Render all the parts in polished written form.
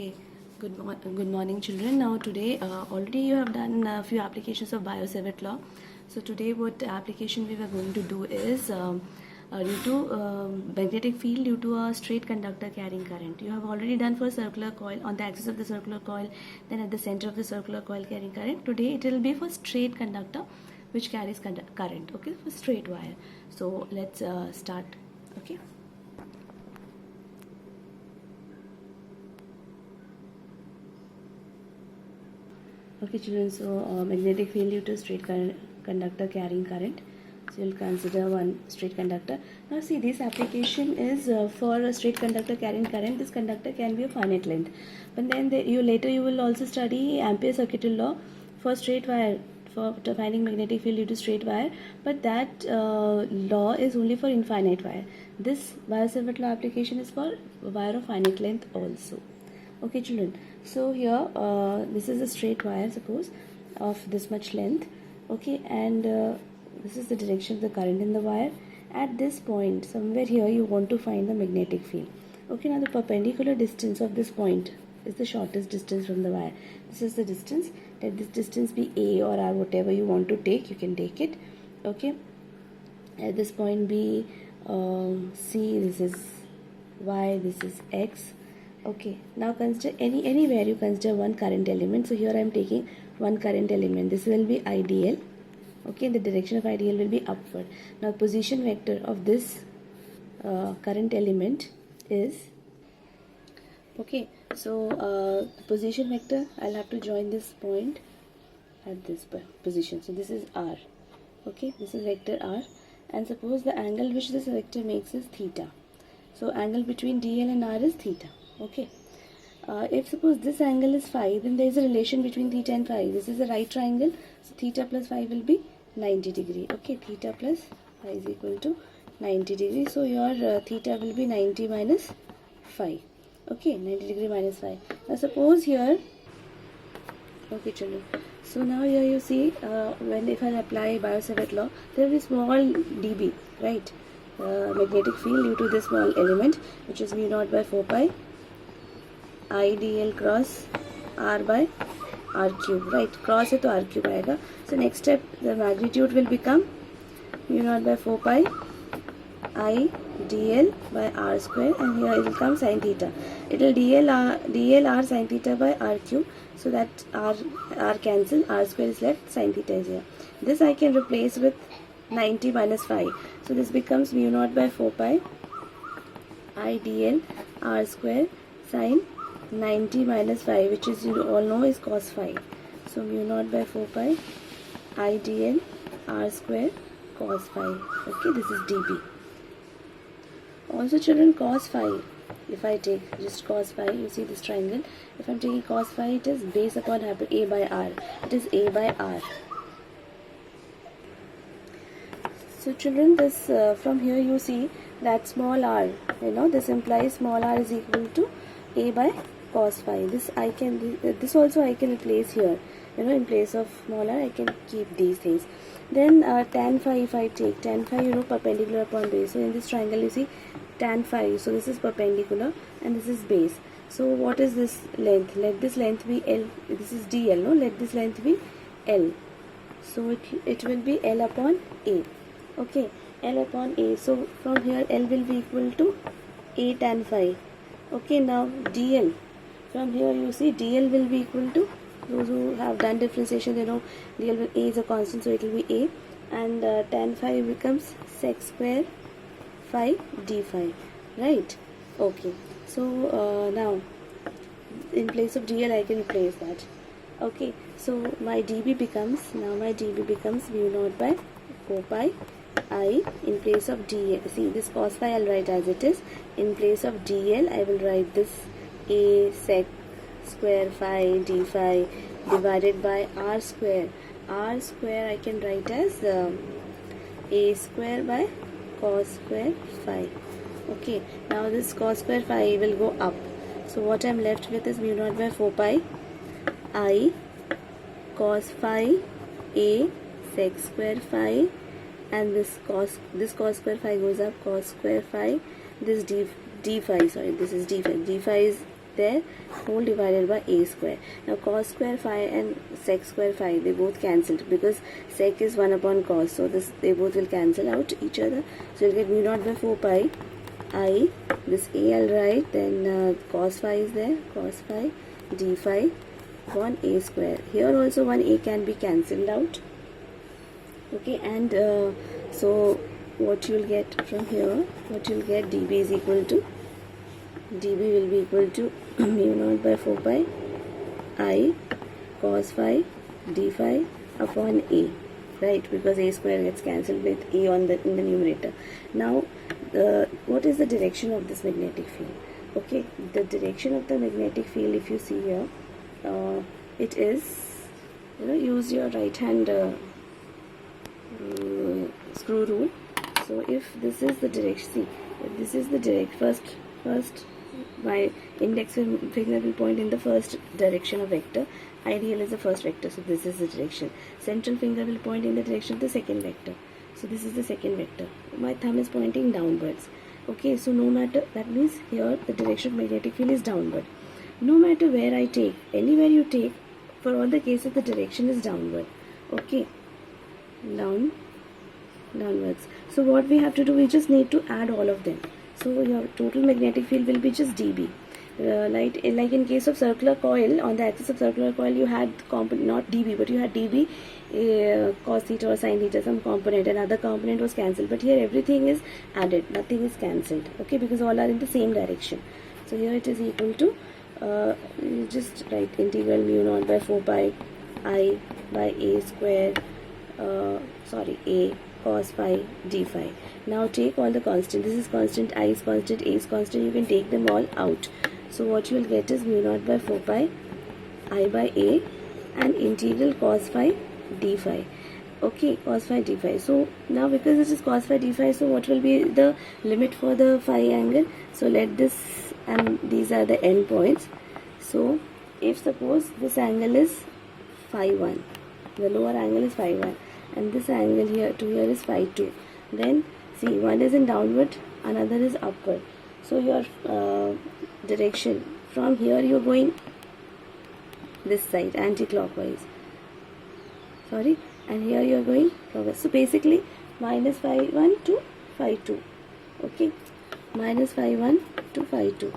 Okay, good morning, children. Now today, already you have done a few applications of Bio-Savart law. So today, what application we were going to do is due to magnetic field due to a straight conductor carrying current. You have already done for circular coil on the axis of the circular coil, then at the center of the circular coil carrying current. Today, it will be for straight conductor which carries current. Okay, for straight wire. So let's start. Okay. Okay, children, so magnetic field due to straight conductor carrying current. So you'll consider one straight conductor. Now see, this application is for a straight conductor carrying current. This conductor can be a finite length. But then later you will also study Ampere circuital law for straight wire, for finding magnetic field due to straight wire. But that law is only for infinite wire. This Bio-Savart law application is for wire of finite length also. Okay, children, so here this is a straight wire, suppose, of this much length. Okay, and this is the direction of the current in the wire. At this point, somewhere here, you want to find the magnetic field. Okay, now the perpendicular distance of this point is the shortest distance from the wire. This is the distance. Let this distance be A or R, whatever you want to take, you can take it. Okay, at this point be C, this is Y, this is X. Okay, now consider anywhere you consider one current element. So here I am taking one current element. This will be IDL. Okay, the direction of IDL will be upward. Now position vector of this current element is, okay, so position vector, I'll have to join this point at this position. So this is R. Okay, this is vector R, and suppose the angle which this vector makes is theta. So angle between DL and R is theta. Okay, if suppose this angle is phi, then there is a relation between theta and phi. This is a right triangle, so theta plus phi will be 90 degree. Okay, theta plus phi is equal to 90 degree. So your theta will be 90 minus phi. Okay, 90 degree minus phi. Now suppose here, okay children, so now here you see if I apply Bio-Savart law, there will be small dB, right? Magnetic field due to this small element, which is mu naught by 4 pi IDL cross R by R cube, right? Cross है तो R cube आएगा. So next step, the magnitude will become mu naught by 4 pi I dl by R square, and here it will come sin theta. It will dl R sin theta by R cube, so that R cancel, R square is left, sin theta is here. This I can replace with 90 minus phi. So this becomes mu naught by 4 pi I dl R square sin 90 minus phi, which is, you all know, is cos phi. So mu naught by 4 pi I dl R square cos phi. Okay, this is dB. Also children, cos phi, if I take just cos phi, you see this triangle, if I am taking cos phi, it is base upon A by R. It is A by R. So children, this from here you see that small r, this implies small r is equal to A by cos phi. This also I can replace here, in place of small r I can keep these things. Then tan phi, if I take tan phi, perpendicular upon base. So in this triangle you see tan phi, so this is perpendicular and this is base. So what is this length? Let this length be L. This is DL, no? Let this length be L. So it will be L upon A. Okay, L upon A. So from here L will be equal to A tan phi. Okay, now DL. From here you see DL will be equal to, those who have done differentiation, they know DL will, A is a constant, so it will be A, and tan phi becomes sec square phi d phi, right? Okay, so now in place of DL I can replace that. Okay, so my dB becomes mu naught by 4 pi I, in place of DL, see this cos phi I'll write as it is. In place of DL I will write this A sec square phi d phi divided by R square. R square I can write as A square by cos square phi. Okay, now this cos square phi will go up. So what I'm left with is mu naught by 4 pi I cos phi A sec square phi, and this cos square phi goes up, cos square phi, this d phi, sorry, this is d phi is their whole divided by a square. Now cos square phi and sec square phi, they both cancelled because sec is 1 upon cos, so this they both will cancel out each other. So you'll get mu naught by 4 pi I, this a I'll write, then cos phi is there, cos phi d phi upon a square. Here also one a can be cancelled out. Okay, and so what you'll get from here, what you'll get, dB is equal to, dB will be equal to mu naught by 4 pi I cos phi d phi upon a, right, because a square gets cancelled with a on the in the numerator. Now what is the direction of this magnetic field? Okay, the direction of the magnetic field, if you see here, it is, use your right hand screw rule. So if this is the direction, see, if this is the first my index finger will point in the first direction of vector. Ideal is the first vector, so this is the direction. Central finger will point in the direction of the second vector, so this is the second vector. My thumb is pointing downwards. Okay, so no matter, that means here the direction of magnetic field is downward. No matter where I take, anywhere you take, for all the cases the direction is downward. Okay, downwards. So what we have to do, we just need to add all of them. So your total magnetic field will be just dB. Like in case of circular coil, on the axis of circular coil you had not dB, but you had dB cos theta or sin theta, some component, another component was cancelled, but here everything is added, nothing is cancelled. Okay, because all are in the same direction. So here it is equal to you just write integral mu naught by 4 pi I by a square a cos phi d phi. Now take all the constant. This is constant, I is constant, a is constant. You can take them all out. So what you will get is mu naught by 4 pi I by a and integral cos phi d phi. Okay, cos phi d phi. So now because this is cos phi d phi, so what will be the limit for the phi angle? So let this, and these are the end points. So if suppose this angle is phi 1, the lower angle is phi 1, and this angle here to here is phi 2, then see, one is in downward, another is upward. So your direction, from here you are going this side anti-clockwise, sorry, and here you are going clockwise. So basically minus phi 1 to phi 2. Okay, minus phi 1 to phi 2.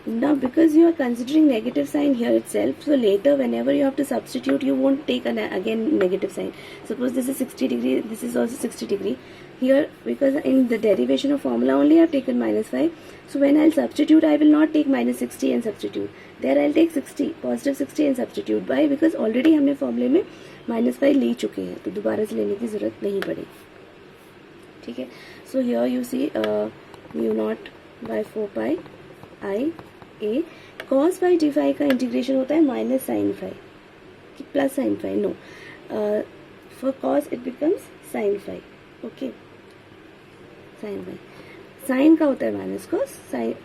Now because you are considering negative sign here itself, so later whenever you have to substitute, you won't take again negative sign. Suppose this is 60 degree, this is also 60 degree. Here, because in the derivation of formula only I have taken minus 5, so when I'll substitute, I will not take minus 60 and substitute. There I'll take 60, positive 60 and substitute. Why? Because already हमने formula में minus 5 ले चुके हैं, तो दोबारा से लेने की ज़रूरत नहीं पड़ेगी. ठीक है? So here you see mu naught by 4 pi I a cos phi d phi का इंटीग्रेशन होता है minus sine phi plus sine phi. नो, for cos it becomes sin phi. Okay, sine phi, sine का होता है minus cos,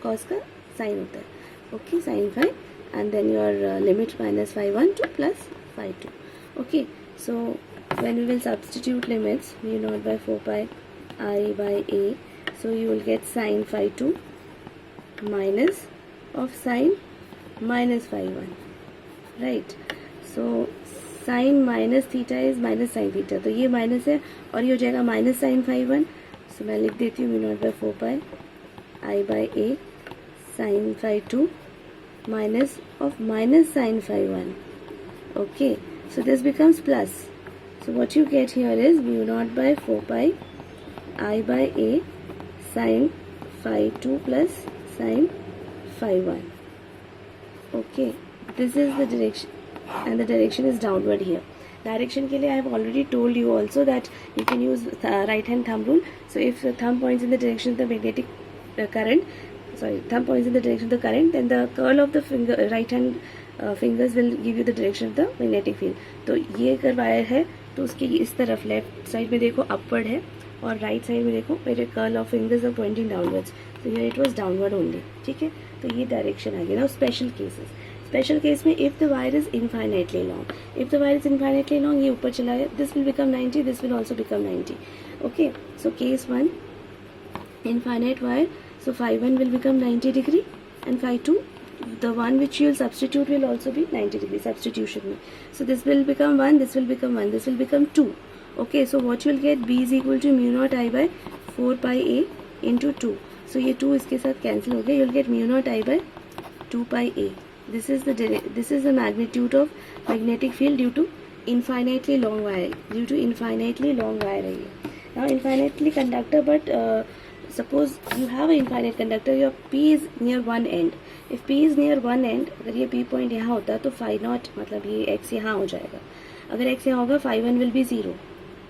cos का sine होता है. Okay, sine phi, and then your limit minus phi 1 to plus phi 2. Okay, so when we will substitute limits, mu naught by 4 pi I by a, so you will get sin phi 2 minus of sin minus phi 1, right? So sin minus theta is minus sin theta, तो ये minus है और ये हो जाएगा minus sin phi 1. सो मैं लिख देती हूँ mu naught by 4 pi I by a sin phi 2 minus of minus sin phi 1. Okay, so this becomes plus. So what you get here is mu naught by 4 pi I by a sin phi 2 plus sin phi 1. Okay, this is the direction, and the direction is downward here. Direction के लिए I have already told you also that you can use right hand thumb rule. So if the thumb points in the direction of the magnetic current, thumb points in the direction of the current, then the curl of the finger, right hand fingers will give you the direction of the magnetic field. तो ये अगर wire है तो उसकी इस तरफ left side में देखो अपवर्ड है और राइट साइड में देखो मेरे curl of fingers are pointing downwards. तो here it was downward only. ठीक है, तो ये डायरेक्शन आ गया. Now special cases, special case में if the wire is infinitely long, if the wire is infinitely long, ये ऊपर चला गया, this will become 90, this will also become 90. Okay, so case 1 infinite wire, so phi 1 will become 90 degree and phi 2 the one which you will substitute will also be 90 degree substitution. So this will become 1, this will become 1, this will become 2. Okay, so what you will get, B is equal to mu naught I by 4 pi A into 2. So ये 2 इसके साथ cancel हो गया. You will get mu naught I by 2 pi A. This is the magnitude of magnetic field due to infinitely long wire. Now infinitely conductor, but suppose you have an infinite conductor, your P is near one end. If P is near one end, अगर ये P point यहाँ होता तो phi naught मतलब ये x यहाँ हो जाएगा. अगर x यहाँ होगा phi 1 will be 0.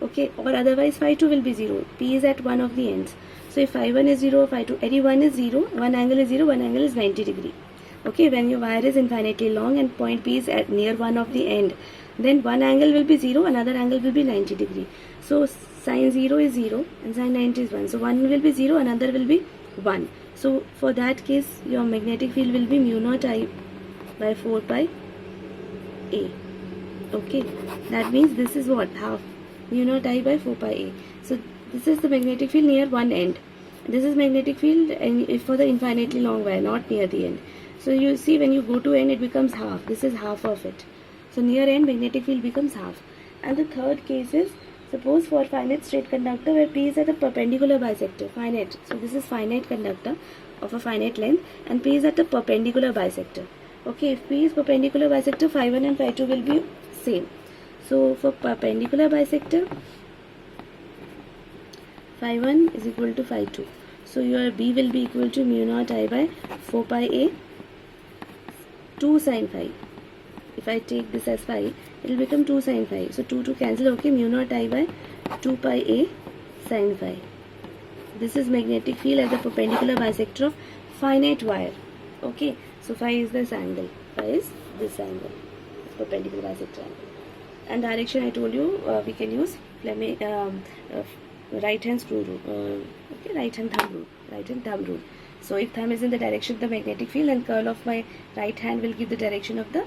Okay, or otherwise phi 2 will be 0. P is at one of the ends. So if phi 1 is 0, phi 2, any one is 0, one angle is 0, one angle is 90 degree. Okay, when your wire is infinitely long and point P is at near one of the end, then one angle will be 0, another angle will be 90 degree. So sin 0 is 0 and sin 90 is 1. So one will be 0, another will be 1. So for that case, your magnetic field will be mu naught I by 4 pi A. Okay, that means this is what? Half mu naught I by 4 pi A. So this is the magnetic field near one end. This is magnetic field and for the infinitely long wire, not near the end. So you see, when you go to end, it becomes half. This is half of it. So near end, magnetic field becomes half. And the third case is, suppose for finite straight conductor where P is at a perpendicular bisector, finite. So this is finite conductor of a finite length and P is at a perpendicular bisector. Okay, if P is perpendicular bisector, phi 1 and phi 2 will be same. So for perpendicular bisector, phi 1 is equal to phi 2. So your B will be equal to mu naught I by 4 pi A 2 sin phi. If I take this as phi, it will become 2 sin phi. So 2 to cancel. Okay, mu naught I by 2 pi A sin phi. This is magnetic field at the perpendicular bisector of finite wire. Okay, so phi is this angle. Phi is this angle, perpendicular bisector angle. And direction I told you, we can use right hand screw rule. Okay, right hand thumb rule. So if thumb is in the direction of the magnetic field, then curl of my right hand will give the direction of the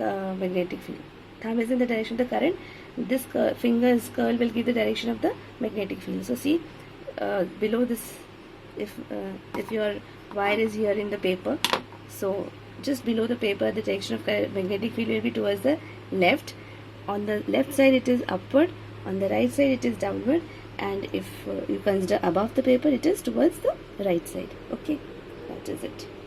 magnetic field. Thumb is in the direction of the current. This finger's curl will give the direction of the magnetic field. So see, below this, if your wire is here in the paper, so just below the paper, the direction of magnetic field will be towards the left. On the left side it is upward, on the right side it is downward, and if you consider above the paper, it is towards the right side. Okay, that is it.